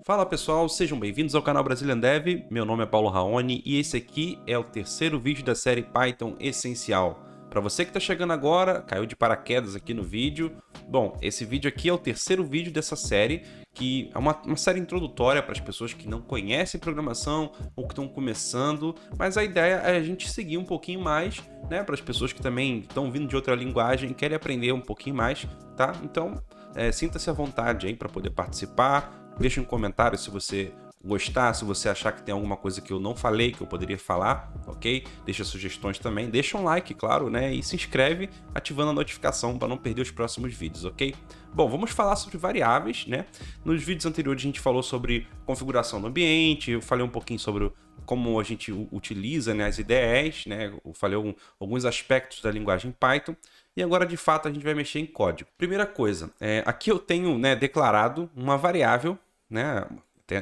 Fala pessoal, sejam bem-vindos ao canal Brazilian Dev. Meu nome é Paulo Raoni e esse aqui é o terceiro vídeo da série Python Essencial. Para você que está chegando agora, caiu de paraquedas aqui no vídeo. Bom, esse vídeo aqui é o terceiro vídeo dessa série, que é uma série introdutória para as pessoas que não conhecem programação ou que estão começando, mas a ideia é a gente seguir um pouquinho mais, né, para as pessoas que também estão vindo de outra linguagem e querem aprender um pouquinho mais, tá? Então, sinta-se à vontade aí para poder participar. Deixa um comentário se você gostar, se você achar que tem alguma coisa que eu não falei, que eu poderia falar, ok? Deixa sugestões também, deixa um like, claro, né? E se inscreve ativando a notificação para não perder os próximos vídeos, ok? Bom, vamos falar sobre variáveis, né? Nos vídeos anteriores a gente falou sobre configuração do ambiente, eu falei um pouquinho sobre como a gente utiliza, né, as IDEs, né? Eu falei alguns aspectos da linguagem Python. E agora, de fato, a gente vai mexer em código. Primeira coisa, aqui eu tenho, né, declarado uma variável, né?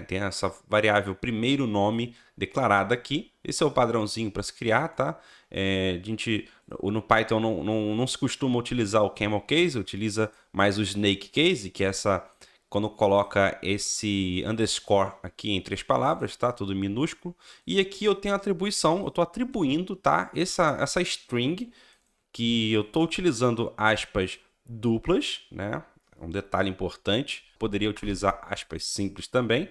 Tem essa variável primeiro nome declarada aqui. Esse é o padrãozinho para se criar, tá? No Python não se costuma utilizar o camel case, utiliza mais o snake case, que é essa quando coloca esse underscore aqui em 3 palavras, tá? Tudo minúsculo. E aqui eu tenho atribuição, eu estou atribuindo, tá? Essa string que eu estou utilizando aspas duplas, né? Um detalhe importante, poderia utilizar aspas simples também,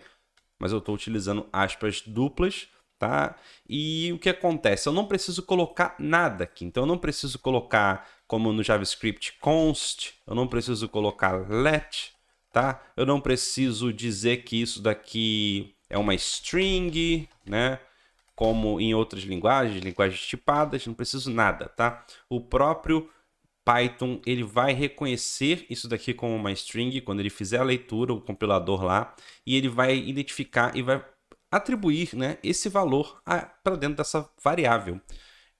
mas eu estou utilizando aspas duplas, tá? E o que acontece? Eu não preciso colocar nada aqui, então eu não preciso colocar, como no JavaScript, const, eu não preciso colocar let, tá? Eu não preciso dizer que isso daqui é uma string, né? Como em outras linguagens tipadas, não preciso nada, tá? O próprio Python, ele vai reconhecer isso daqui como uma string quando ele fizer a leitura, o compilador lá, e ele vai identificar e vai atribuir, né, esse valor para dentro dessa variável.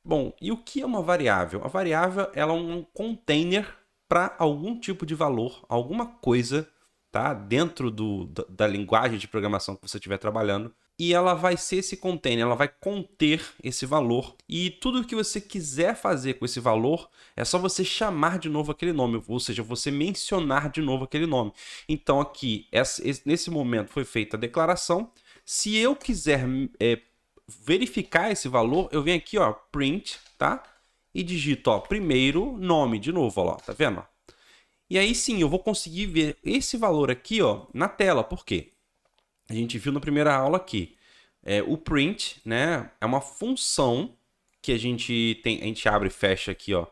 Bom, e o que é uma variável? A variável ela é um container para algum tipo de valor, alguma coisa, tá? Dentro da linguagem de programação que você estiver trabalhando. E ela vai ser esse container, ela vai conter esse valor. E tudo que você quiser fazer com esse valor, é só você chamar de novo aquele nome, ou seja, você mencionar de novo aquele nome. Então aqui, nesse momento foi feita a declaração. Se eu quiser verificar esse valor, eu venho aqui, ó, print, tá? E digito, ó, primeiro nome de novo, ó, tá vendo? E aí sim, eu vou conseguir ver esse valor aqui, ó, na tela. Por quê? A gente viu na primeira aula aqui. O print, né, é uma função que a gente abre e fecha aqui, ó,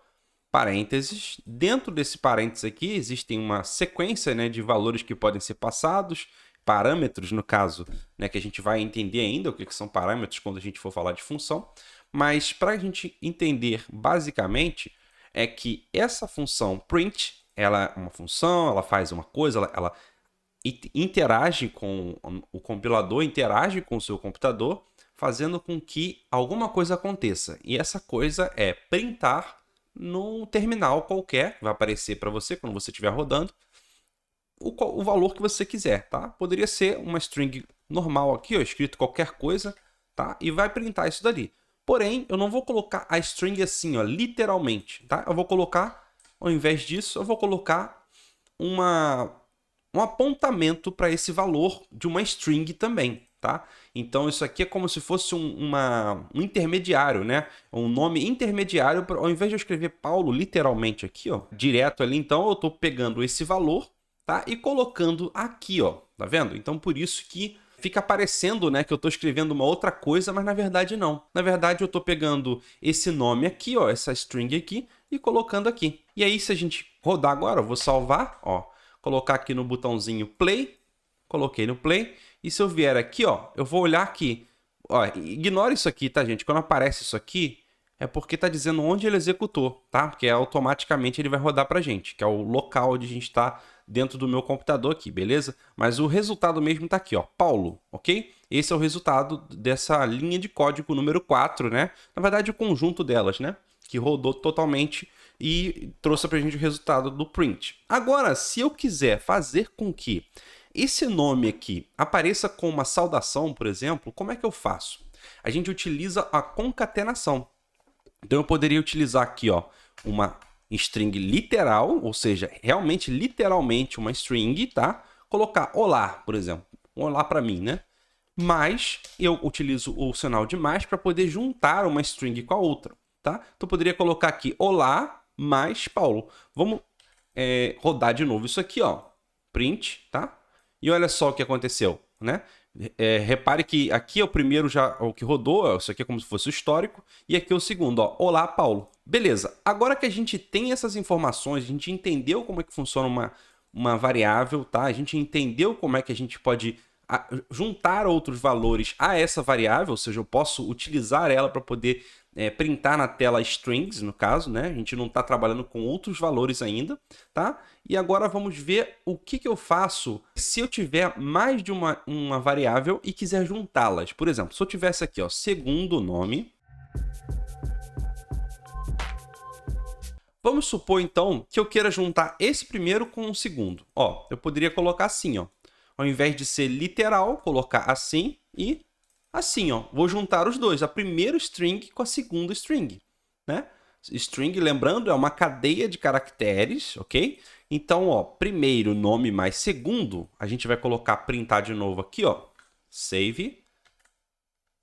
parênteses. Dentro desse parênteses aqui existem uma sequência, né, de valores que podem ser passados, parâmetros no caso, né, que a gente vai entender ainda o que são parâmetros quando a gente for falar de função. Mas para a gente entender basicamente é que essa função print, ela é uma função, ela faz uma coisa, ela interage com o compilador, interage com o seu computador, fazendo com que alguma coisa aconteça. E essa coisa é printar no terminal qualquer, vai aparecer para você quando você estiver rodando, o valor que você quiser, tá? Poderia ser uma string normal aqui, ó, escrito qualquer coisa, tá? E vai printar isso dali. Porém, eu não vou colocar a string assim, ó, literalmente, tá? Eu vou colocar, ao invés disso, eu vou colocar um apontamento para esse valor de uma string também, tá? Então isso aqui é como se fosse um intermediário, né? Um nome intermediário, ao invés de eu escrever Paulo literalmente aqui, ó, direto ali, então eu estou pegando esse valor, tá? E colocando aqui, ó, tá vendo? Então por isso que fica parecendo, né, que eu estou escrevendo uma outra coisa, mas na verdade não. Na verdade eu estou pegando esse nome aqui, ó, essa string aqui, e colocando aqui. E aí se a gente rodar agora, eu vou salvar, ó, colocar aqui no botãozinho play, coloquei no play, e se eu vier aqui, ó, eu vou olhar aqui, ó, ignora isso aqui, tá, gente? Quando aparece isso aqui, é porque tá dizendo onde ele executou, tá? Porque automaticamente ele vai rodar pra gente, que é o local onde a gente tá dentro do meu computador aqui, beleza? Mas o resultado mesmo tá aqui, ó, Paulo, ok? Esse é o resultado dessa linha de código número 4, né? Na verdade, o conjunto delas, né? Que rodou totalmente e trouxe para a gente o resultado do print. Agora, se eu quiser fazer com que esse nome aqui apareça com uma saudação, por exemplo, como é que eu faço? A gente utiliza a concatenação. Então, eu poderia utilizar aqui, ó, uma string literal, ou seja, realmente, literalmente uma string, tá? Colocar olá, por exemplo. um olá para mim, né? Mas eu utilizo o sinal de mais para poder juntar uma string com a outra, tá? Então eu poderia colocar aqui olá mais Paulo. Vamos rodar de novo isso aqui, ó. Print, tá? E olha só o que aconteceu, né? Repare que aqui é o primeiro já, o que rodou, isso aqui é como se fosse o histórico, e aqui é o segundo, ó, olá Paulo. Beleza, agora que a gente tem essas informações, a gente entendeu como é que funciona uma variável, tá? A gente entendeu como é que a gente pode juntar outros valores a essa variável, ou seja, eu posso utilizar ela para poder printar na tela strings, no caso, né? A gente não está trabalhando com outros valores ainda, tá? E agora vamos ver o que eu faço se eu tiver mais de uma variável e quiser juntá-las. Por exemplo, se eu tivesse aqui, ó, segundo nome. Vamos supor, então, que eu queira juntar esse primeiro com o segundo. Ó, eu poderia colocar assim, ó. Ao invés de ser literal, colocar assim e assim, ó. Vou juntar os dois, a primeira string com a segunda string, né? String, lembrando, é uma cadeia de caracteres, ok? Então, ó, primeiro nome mais segundo, a gente vai colocar, printar de novo aqui, ó. Save.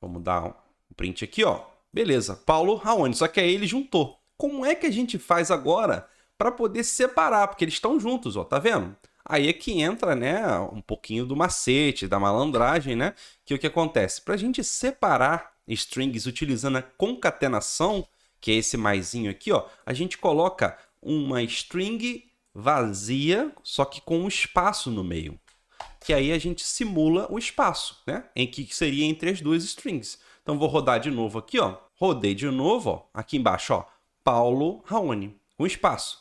Vamos dar um print aqui, ó. Beleza, Paulo Raoni, só que aí ele juntou. Como é que a gente faz agora para poder separar? Porque eles estão juntos, ó, tá vendo? Aí é que entra, né, um pouquinho do macete, da malandragem, né? Que o que acontece? Para a gente separar strings utilizando a concatenação, que é esse maisinho aqui, ó, a gente coloca uma string vazia, só que com um espaço no meio. Que aí a gente simula o espaço, né? Em que seria entre as duas strings. Então, vou rodar de novo aqui, ó. Rodei de novo, ó. Aqui embaixo, ó. Paulo Raoni, com espaço.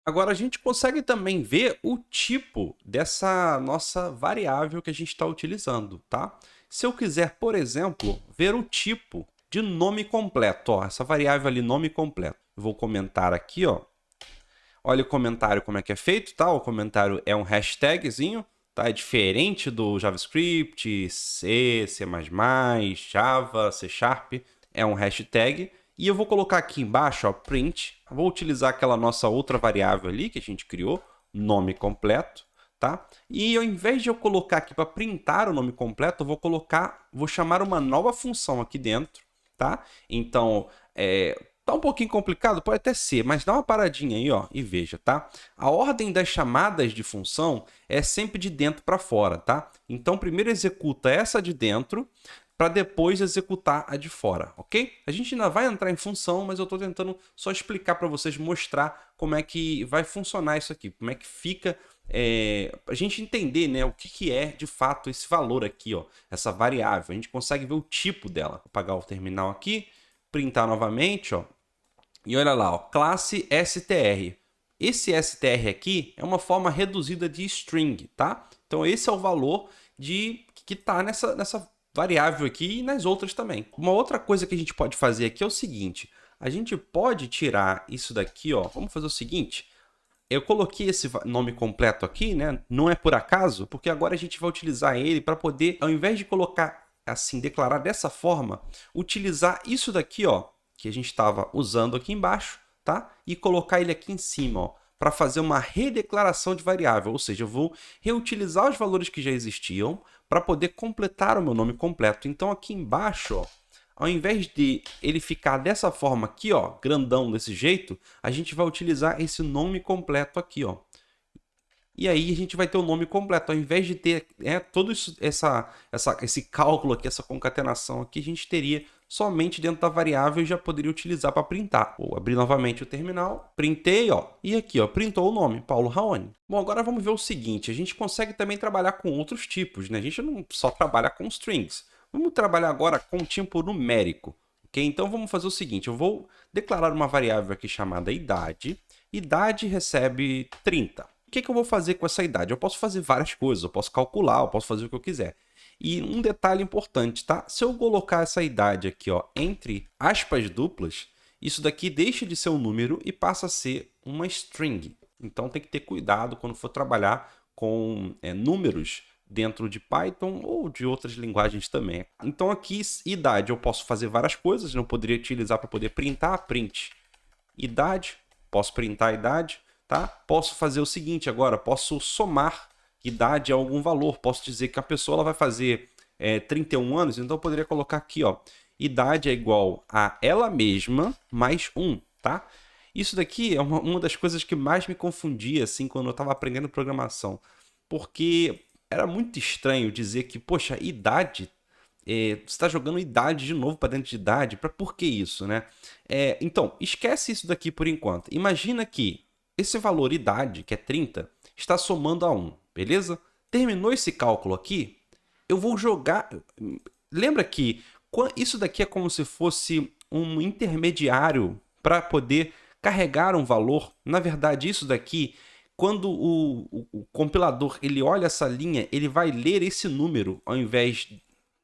Agora, a gente consegue também ver o tipo dessa nossa variável que a gente está utilizando, tá? Se eu quiser, por exemplo, ver o tipo de nome completo, ó, essa variável ali, nome completo. Eu vou comentar aqui, ó. Olha o comentário como é que é feito, tá? O comentário é um hashtagzinho, tá? É diferente do JavaScript, C, C++, Java, C Sharp. É um hashtag. E eu vou colocar aqui embaixo, ó, print. Vou utilizar aquela nossa outra variável ali que a gente criou, nome completo, tá? E ao invés de eu colocar aqui para printar o nome completo, eu vou chamar uma nova função aqui dentro, tá? Então, tá um pouquinho complicado, pode até ser, mas dá uma paradinha aí, ó, e veja, tá? A ordem das chamadas de função é sempre de dentro para fora, tá? Então, primeiro executa essa de dentro, para depois executar a de fora, ok? A gente ainda vai entrar em função, mas eu estou tentando só explicar para vocês, mostrar como é que vai funcionar isso aqui, como é que fica, a gente entender, né, o que é de fato esse valor aqui, ó, essa variável. A gente consegue ver o tipo dela. Vou apagar o terminal aqui, printar novamente, ó, e olha lá, ó, classe str. Esse str aqui é uma forma reduzida de string, tá? Então esse é o valor que está nessa variável aqui e nas outras também. Uma outra coisa que a gente pode fazer aqui é o seguinte, a gente pode tirar isso daqui, ó, vamos fazer o seguinte, eu coloquei esse nome completo aqui, né, não é por acaso, porque agora a gente vai utilizar ele para poder, ao invés de colocar assim, declarar dessa forma, utilizar isso daqui, ó, que a gente estava usando aqui embaixo, tá? E colocar ele aqui em cima, ó, para fazer uma redeclaração de variável, ou seja, eu vou reutilizar os valores que já existiam para poder completar o meu nome completo. Então, aqui embaixo, ó, ao invés de ele ficar dessa forma aqui, ó, grandão desse jeito, a gente vai utilizar esse nome completo aqui, ó. E aí a gente vai ter o nome completo. Ao invés de ter todo esse cálculo aqui, essa concatenação aqui, a gente teria somente dentro da variável e já poderia utilizar para printar. Vou abrir novamente o terminal, printei, ó, e aqui, ó, printou o nome, Paulo Raoni. Bom, agora vamos ver o seguinte, a gente consegue também trabalhar com outros tipos, né? A gente não só trabalha com strings. Vamos trabalhar agora com tipo numérico, ok? Então vamos fazer o seguinte, eu vou declarar uma variável aqui chamada idade. Idade recebe 30. O que eu vou fazer com essa idade? Eu posso fazer várias coisas, eu posso calcular, eu posso fazer o que eu quiser. E um detalhe importante, tá? Se eu colocar essa idade aqui, ó, entre aspas duplas, isso daqui deixa de ser um número e passa a ser uma string. Então tem que ter cuidado quando for trabalhar com números dentro de Python ou de outras linguagens também. Então aqui, idade, eu posso fazer várias coisas, eu poderia utilizar para poder printar, print idade, posso printar a idade, tá? Posso fazer o seguinte agora, posso somar idade é algum valor. Posso dizer que a pessoa ela vai fazer 31 anos, então eu poderia colocar aqui, ó, idade é igual a ela mesma mais 1, tá? Isso daqui é uma das coisas que mais me confundia, assim, quando eu estava aprendendo programação. Porque era muito estranho dizer que, poxa, idade, você está jogando idade de novo para dentro de idade, por que isso, né? Então, esquece isso daqui por enquanto. Imagina que esse valor idade, que é 30, está somando a 1, beleza? Terminou esse cálculo aqui, eu vou jogar... Lembra que isso daqui é como se fosse um intermediário para poder carregar um valor. Na verdade, isso daqui, quando o compilador ele olha essa linha, ele vai ler esse número ao invés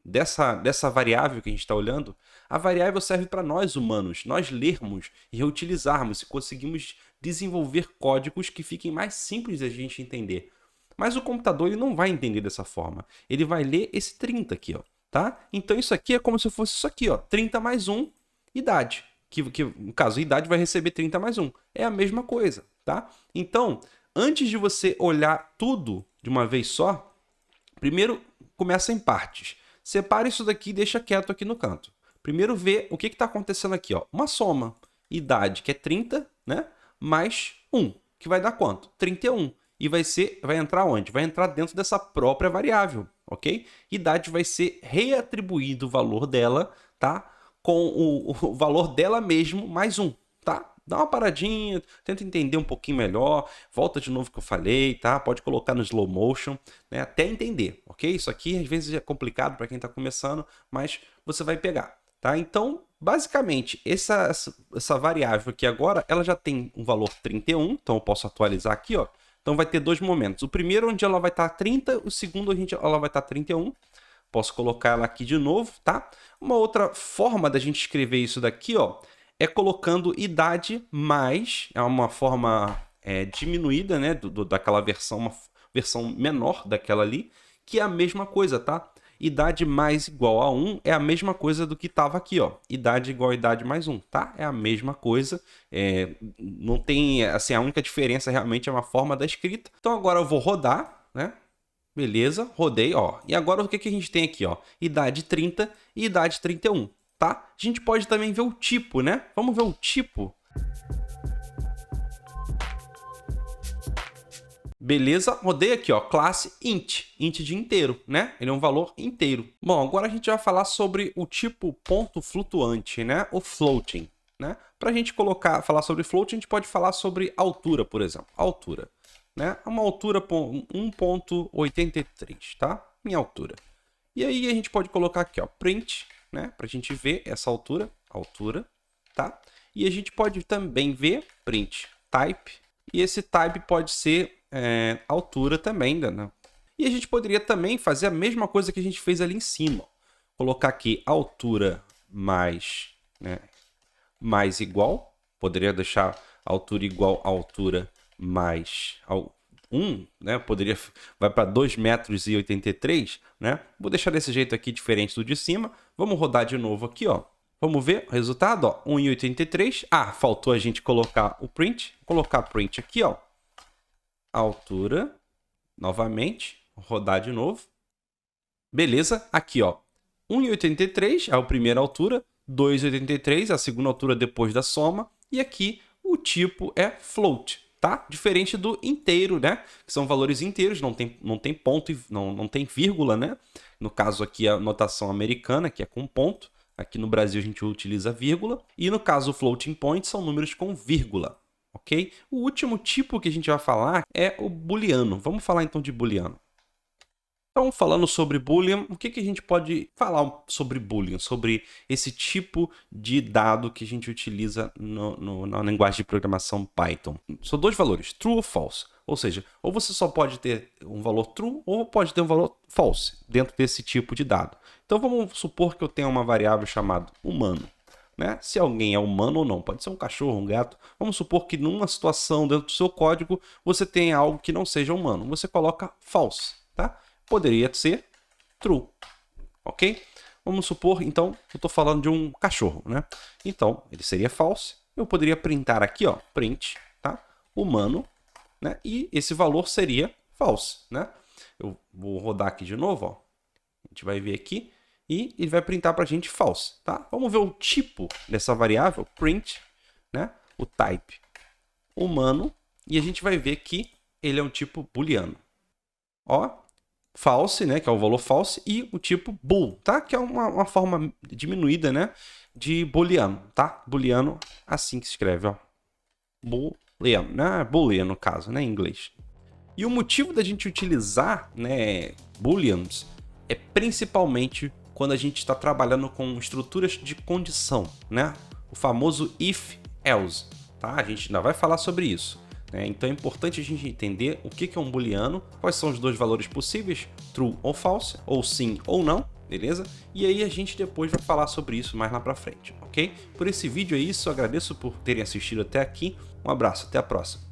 dessa variável que a gente está olhando. A variável serve para nós humanos, nós lermos e reutilizarmos e conseguimos desenvolver códigos que fiquem mais simples de a gente entender. Mas o computador ele não vai entender dessa forma. Ele vai ler esse 30 aqui, ó, tá? Então isso aqui é como se fosse isso aqui, ó, 30 mais 1, idade. Que no caso, a idade vai receber 30 mais 1. É a mesma coisa, tá? Então, antes de você olhar tudo de uma vez só, primeiro começa em partes. Separa isso daqui e deixa quieto aqui no canto. Primeiro vê o que está acontecendo aqui, ó. Uma soma. Idade, que é 30, né? Mais 1, que vai dar quanto? 31. E vai entrar onde? Vai entrar dentro dessa própria variável, ok? Idade vai ser reatribuído o valor dela, tá? Com o valor dela mesmo mais 1, tá? Dá uma paradinha, tenta entender um pouquinho melhor, volta de novo o que eu falei, tá? Pode colocar no slow motion, né? Até entender, ok? Isso aqui às vezes é complicado para quem está começando, mas você vai pegar, tá? Então, basicamente, essa variável aqui agora, ela já tem um valor 31, então eu posso atualizar aqui, ó. Então vai ter dois momentos. O primeiro onde ela vai estar 30, o segundo ela vai estar 31. Posso colocar ela aqui de novo, tá? Uma outra forma da gente escrever isso daqui, ó, é colocando idade mais, é uma forma diminuída, né, daquela versão, uma versão menor daquela ali, que é a mesma coisa, tá? Idade mais igual a 1 é a mesma coisa do que estava aqui, ó. Idade igual a idade mais 1, tá? É a mesma coisa. Não tem, assim, a única diferença realmente é uma forma da escrita. Então agora eu vou rodar, né? Beleza, rodei, ó. E agora o que a gente tem aqui, ó? Idade 30 e idade 31, tá? A gente pode também ver o tipo, né? Vamos ver o tipo. Beleza, rodei aqui, ó, classe int, int de inteiro, né? Ele é um valor inteiro. Bom, agora a gente vai falar sobre o tipo ponto flutuante, né? O floating, né? Para a gente falar sobre floating, a gente pode falar sobre altura, por exemplo. Altura, né? Uma altura 1.83, tá? Minha altura. E aí a gente pode colocar aqui, ó, print, né? Para a gente ver essa altura, tá? E a gente pode também ver print type. E esse type pode ser altura também, né? E a gente poderia também fazer a mesma coisa que a gente fez ali em cima. Colocar aqui altura mais, né, mais igual. Poderia deixar altura igual a altura mais 1, né? Vai para 2,83 m, né? Vou deixar desse jeito aqui, diferente do de cima. Vamos rodar de novo aqui, ó. Vamos ver o resultado, ó, 1,83. Ah, faltou a gente colocar o print. Vou colocar print aqui, ó. Altura, novamente, rodar de novo. Beleza, aqui, ó. 1,83 é a primeira altura, 2,83 é a segunda altura depois da soma. E aqui o tipo é float, tá? Diferente do inteiro, né? Que são valores inteiros, não tem ponto, não tem vírgula, né? No caso aqui a notação americana, que é com ponto. Aqui no Brasil a gente utiliza vírgula. E no caso o floating point são números com vírgula, ok? O último tipo que a gente vai falar é o booleano. Vamos falar então de booleano. Então, falando sobre Boolean, o que a gente pode falar sobre Boolean? Sobre esse tipo de dado que a gente utiliza na linguagem de programação Python. São dois valores, true ou false. Ou seja, ou você só pode ter um valor true ou pode ter um valor false dentro desse tipo de dado. Então, vamos supor que eu tenha uma variável chamada humano, né? Se alguém é humano ou não, pode ser um cachorro, um gato. Vamos supor que numa situação dentro do seu código você tenha algo que não seja humano. Você coloca false, tá? Poderia ser true, ok? Vamos supor, então, eu estou falando de um cachorro, né? Então, ele seria false. Eu poderia printar aqui, ó, print, tá? Humano, né? E esse valor seria false, né? Eu vou rodar aqui de novo, ó. A gente vai ver aqui e ele vai printar para a gente false, tá? Vamos ver o tipo dessa variável, print, né? O type humano, e a gente vai ver que ele é um tipo booleano. Ó, false, né, que é o valor false, e o tipo bool, tá? Que é uma forma diminuída, né, de booleano, tá? Booleano, assim que se escreve, ó. Booleano, né? Boolean no caso, né, em inglês. E o motivo da gente utilizar, né, booleans é principalmente quando a gente está trabalhando com estruturas de condição, né? O famoso if-else, tá? A gente ainda vai falar sobre isso, né? Então é importante a gente entender o que é um booleano, quais são os dois valores possíveis, true ou false, ou sim ou não, beleza? E aí a gente depois vai falar sobre isso mais lá pra frente, ok? Por esse vídeo é isso, agradeço por terem assistido até aqui, um abraço, até a próxima.